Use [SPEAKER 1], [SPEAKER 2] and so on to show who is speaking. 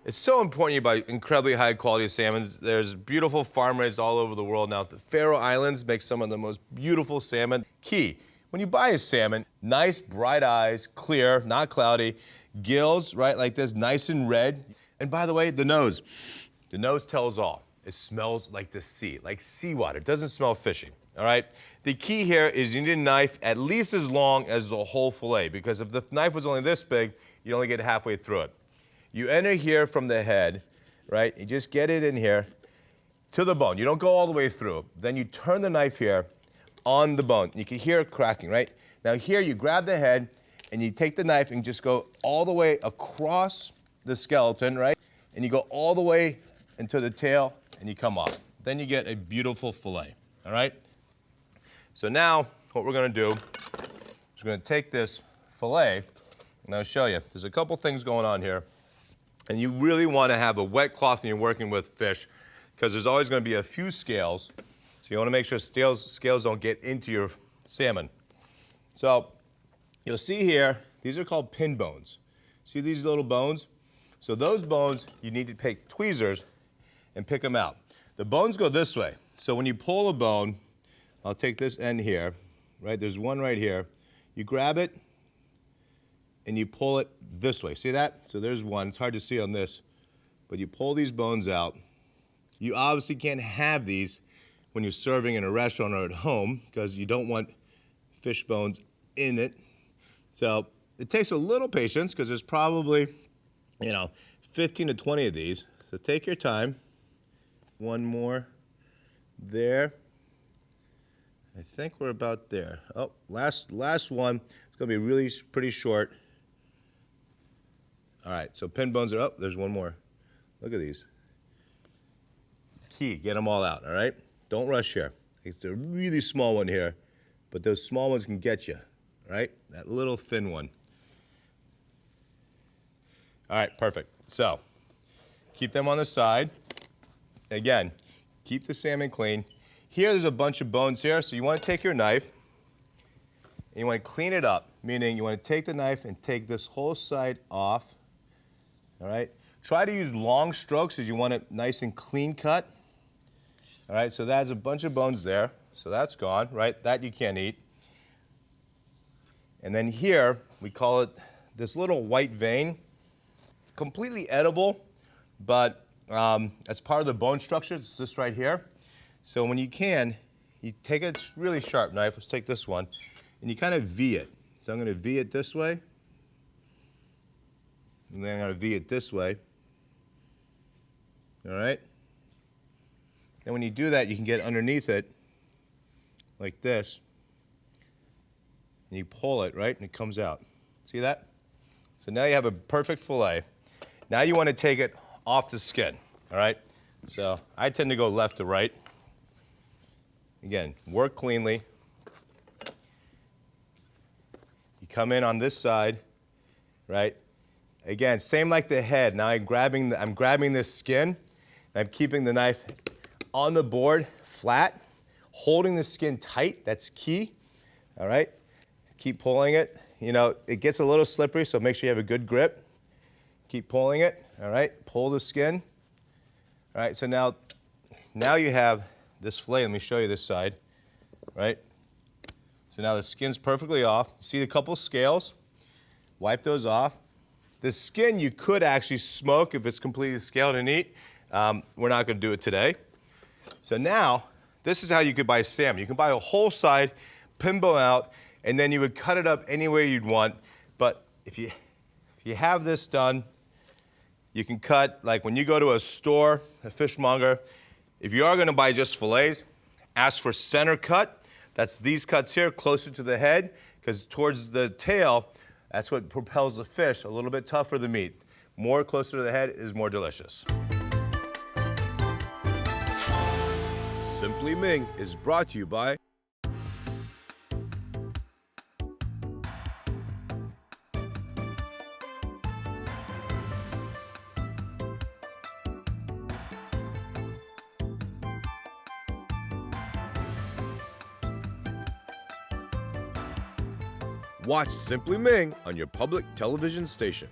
[SPEAKER 1] It's so important you buy incredibly high quality salmon. There's beautiful farm raised all over the world now. The Faroe Islands make some of the most beautiful salmon. Key, when you buy a salmon, nice bright eyes, clear, not cloudy, gills, right, like this, nice and red. And by the way, the nose tells all. It smells like the sea, like seawater. It doesn't smell fishy, all right? The key here is you need a knife at least as long as the whole fillet, because if the knife was only this big, you'd only get halfway through it. You enter here from the head, right? You just get it in here to the bone. You don't go all the way through. Then you turn the knife here on the bone. You can hear it cracking, right? Now here you grab the head and you take the knife and just go all the way across the skeleton, right? And you go all the way into the tail and you come off. Then you get a beautiful fillet, all right? So now what we're gonna do is we're gonna take this fillet and I'll show you. There's a couple things going on here. And you really want to have a wet cloth when you're working with fish because there's always going to be a few scales. So you want to make sure scales don't get into your salmon. So you'll see here, these are called pin bones. See these little bones? So those bones, you need to take tweezers and pick them out. The bones go this way. So when you pull a bone, I'll take this end here, right? There's one right here. You grab it, and you pull it this way. See that? So there's one. It's hard to see on this. But you pull these bones out. You obviously can't have these when you're serving in a restaurant or at home because you don't want fish bones in it. So it takes a little patience because there's probably, 15 to 20 of these. So take your time. One more there. I think we're about there. Oh, last one. It's going to be really pretty short. All right, so pin bones are up. There's one more. Look at these. Key, get them all out, all right? Don't rush here. It's a really small one here, but those small ones can get you, all right? That little thin one. All right, perfect. So keep them on the side. Again, keep the salmon clean. Here, there's a bunch of bones here, so you want to take your knife and you want to clean it up, meaning you want to take the knife and take this whole side off. All right, try to use long strokes as you want it nice and clean cut. All right, so that's a bunch of bones there. So that's gone, right? That you can't eat. And then here, we call it this little white vein. Completely edible, but as part of the bone structure, it's this right here. So when you can, you take a really sharp knife. Let's take this one. And you kind of V it. So I'm going to V it this way. And then I'm going to V it this way. All right? And when you do that, you can get underneath it like this. And you pull it, right? And it comes out. See that? So now you have a perfect fillet. Now you want to take it off the skin. All right? So I tend to go left to right. Again, work cleanly. You come in on this side, right? Again, same like the head. Now I'm grabbing this skin, and I'm keeping the knife on the board flat, holding the skin tight. That's key. All right? Keep pulling it. It gets a little slippery, so make sure you have a good grip. Keep pulling it. All right? Pull the skin. All right, so now you have this fillet. Let me show you this side, right? So now the skin's perfectly off. See the couple scales? Wipe those off. The skin you could actually smoke if it's completely scaled and eat. We're not going to do it today. So now, this is how you could buy salmon. You can buy a whole side, pin bone out, and then you would cut it up any way you'd want. But if you have this done, you can cut, like when you go to a store, a fishmonger, if you are going to buy just fillets, ask for center cut. That's these cuts here, closer to the head, because towards the tail, that's what propels the fish. A little bit tougher the meat. More closer to the head is more delicious. Simply Ming is brought to you by Watch Simply Ming on your public television station.